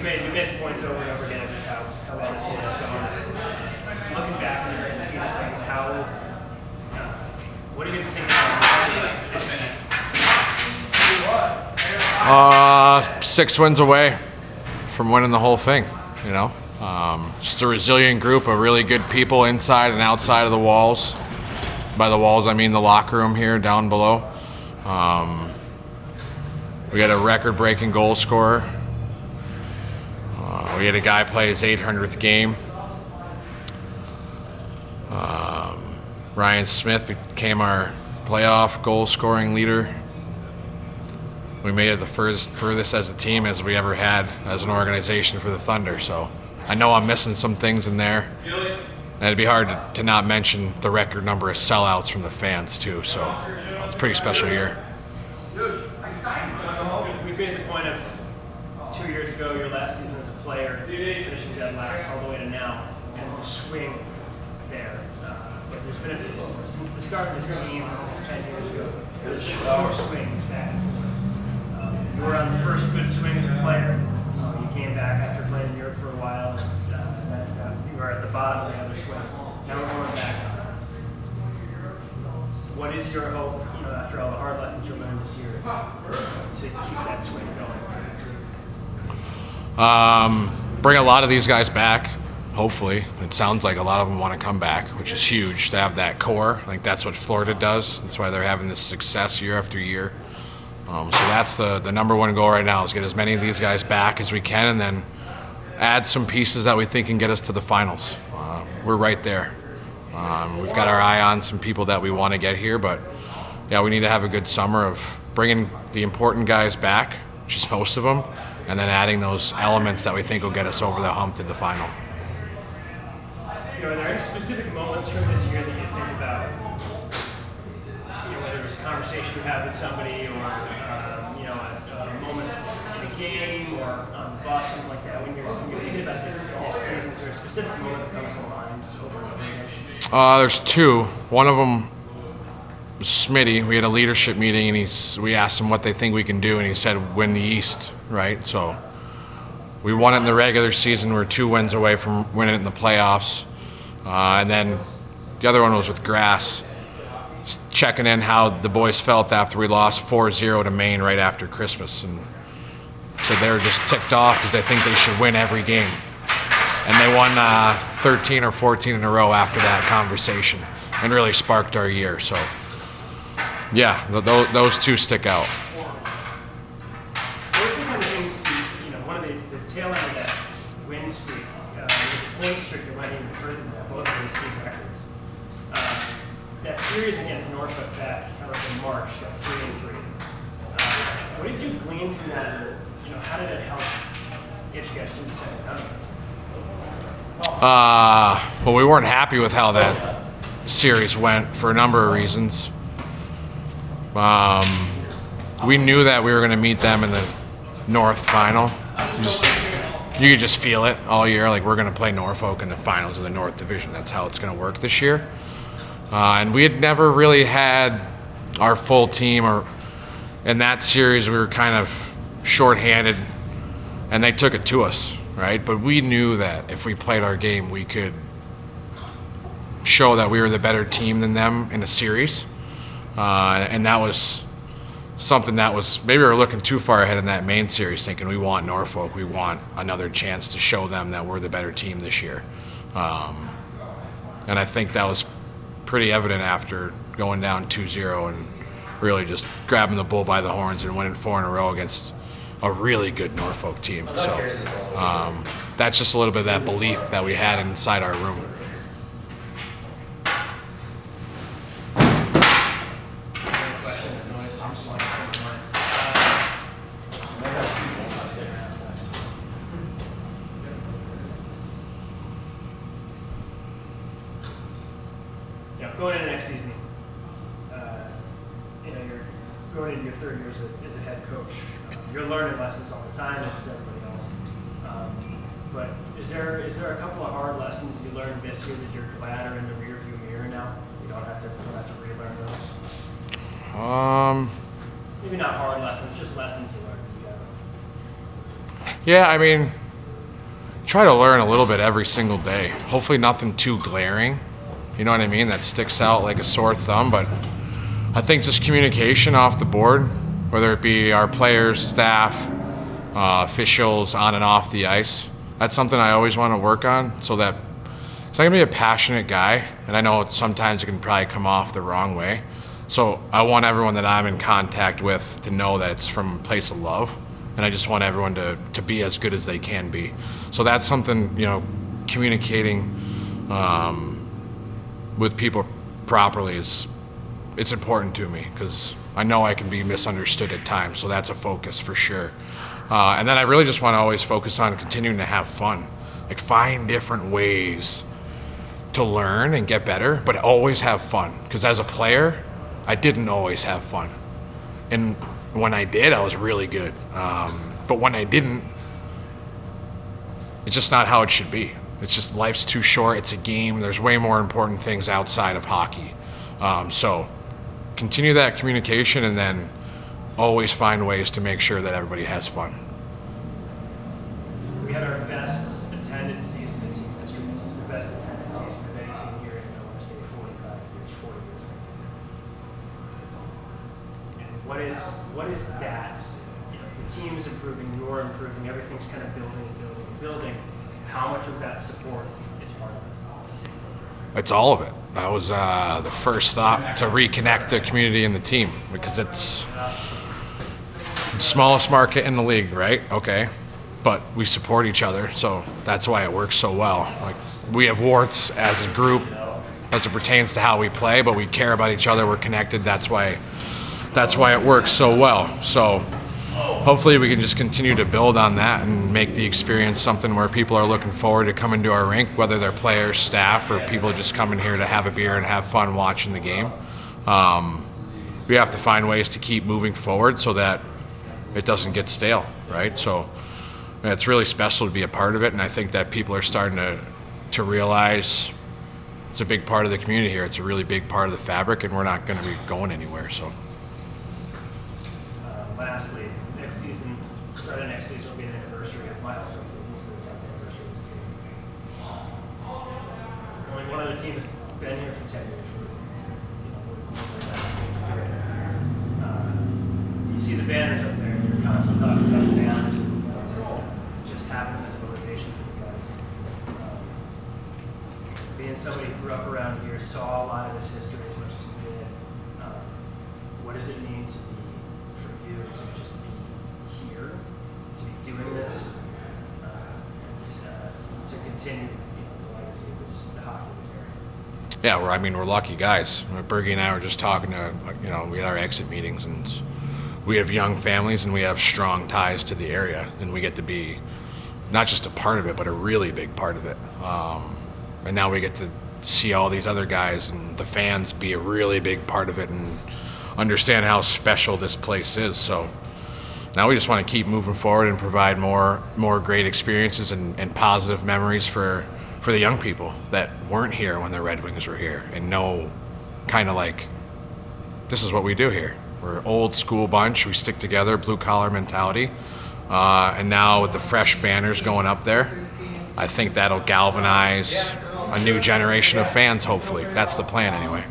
you've made points over and over again of just how well this season has gone. Looking back in your scheme of things, what are you going to think about this season? 6 wins away from winning the whole thing, you know. Just a resilient group of really good people inside and outside of the walls. By the walls, I mean the locker room here down below. We had a record-breaking goal scorer. We had a guy play his 800th game. Ryan Smith became our playoff goal-scoring leader. We made it the furthest as a team as we ever had as an organization for the Thunder. So I know I'm missing some things in there. And it'd be hard to not mention the record number of sellouts from the fans too. So it's a pretty special year. We made the point of 2 years ago, your last season as a player, finishing dead last all the way to now, and the swing there. But there's been since the start of this team, almost 10 years ago, there's been 4 swings back and forth. You were on the first good swing as a player. You came back after playing in Europe for a while, and you were at the bottom of the other swing. Now we're going back. What is your hope, after all the hard lessons you learned this year, to keep that swing going? Bring a lot of these guys back, hopefully. It sounds like a lot of them want to come back, which is huge to have that core. I think that's what Florida does. That's why they're having this success year after year. So that's the #1 goal right now, is get as many of these guys back as we can and then add some pieces that we think can get us to the finals. We're right there. We've got our eye on some people that we want to get here, but yeah, we need to have a good summer of bringing the important guys back, which is most of them, and then adding those elements that we think will get us over the hump to the final. Are there any specific moments from this year that you think about? Whether it was a conversation you had with somebody, or a moment in a game, or on the bus, something like that. When you're thinking about this season, is there a specific moment that comes to mind over and over again? There's 2. One of them was Smitty. We had a leadership meeting, and we asked him what they think we can do, and he said win the East, right? So we won it in the regular season. We're 2 wins away from winning it in the playoffs. And then the other one was with Grass. Just checking in how the boys felt after we lost 4-0 to Maine right after Christmas, and so they were just ticked off because they think they should win every game, and they won 13 or 14 in a row after that conversation, and really sparked our year. So yeah, those 2 stick out. What are some kind of things, one of the tail end of that win streak, there was a point streak that went even further than that, both of those team records. That series against Norfolk back in March, that 3-3. What did you glean from that? How did it help get you guys through the second round? Well, we weren't happy with how that series went for a number of reasons. We knew that we were going to meet them in the North final. You could just feel it all year, like we're going to play Norfolk in the finals of the North Division. That's how it's going to work this year. And we had never really had our full team, or in that series we were kind of shorthanded, and they took it to us, right? But we knew that if we played our game, we could show that we were the better team than them in a series. And that was something that was, maybe we were looking too far ahead in that main series, thinking we want Norfolk, we want another chance to show them that we're the better team this year. And I think that was pretty evident after going down 2-0 and really just grabbing the bull by the horns and winning 4 in a row against a really good Norfolk team. So that's just a little bit of that belief that we had inside our room. Going into next season, you're going into your 3rd year as a head coach. You're learning lessons all the time, as is everybody else. But is there a couple of hard lessons you learned this year that you're glad are in the rearview mirror now? You don't have to relearn those. Maybe not hard lessons, just lessons you learned together. Yeah, I mean, try to learn a little bit every single day. Hopefully nothing too glaring, you know what I mean, that sticks out like a sore thumb, but I think just communication off the board, whether it be our players, staff, officials on and off the ice. That's something I always want to work on, so that, because I'm going to be a passionate guy, and I know sometimes it can probably come off the wrong way. So I want everyone that I'm in contact with to know that it's from a place of love, and I just want everyone to be as good as they can be. So that's something, you know, communicating with people properly it's important to me, because I know I can be misunderstood at times, so that's a focus for sure. And then I really just want to always focus on continuing to have fun, like find different ways to learn and get better, but always have fun. Because as a player, I didn't always have fun, and when I did, I was really good. But when I didn't, it's just not how it should be. It's just, life's too short. It's a game. There's way more important things outside of hockey. So continue that communication, and then always find ways to make sure that everybody has fun. We had our best attended season in team history. This is the best attended season of any team here in, I want to say, 45 years, 40 years. And what is that? You know, the team is improving, you're improving, everything's kind of building and building and building. How much of that support is part of it? It's all of it. That was the first thought, to reconnect the community and the team, because it's the smallest market in the league, right? Okay, but we support each other, so that's why it works so well. Like, we have warts as a group as it pertains to how we play, but we care about each other. We're connected. That's why it works so well. So hopefully we can just continue to build on that and make the experience something where people are looking forward to coming to our rink, whether they're players, staff, or people just coming here to have a beer and have fun watching the game. We have to find ways to keep moving forward so that it doesn't get stale, right? So it's really special to be a part of it, and I think that people are starting to realize it's a big part of the community here. It's a really big part of the fabric, and we're not going to be going anywhere. So lastly, start of next season will be an anniversary of milestone season for the 10th anniversary of this team. Only one other team has been here for 10 years. We're the second team to do it. You see the banners up there, you're constantly talking about the banners. It just happened as a motivation for you guys. Being somebody who grew up around here, saw a lot of this history as much as you did, what does it mean to be, for you, to just be here, to be doing this, and to continue, the legacy of the hockey of this area? yeah, we're lucky guys. Bergie and I were just talking to, we had our exit meetings, and we have young families and we have strong ties to the area, and we get to be not just a part of it, but a really big part of it. And now we get to see all these other guys and the fans be a really big part of it and understand how special this place is. So now we just want to keep moving forward and provide more great experiences and positive memories for the young people that weren't here when the Red Wings were here, and know kind of like, this is what we do here. We're an old school bunch. We stick together, blue collar mentality. And now with the fresh banners going up there, I think that'll galvanize a new generation of fans, hopefully. That's the plan anyway.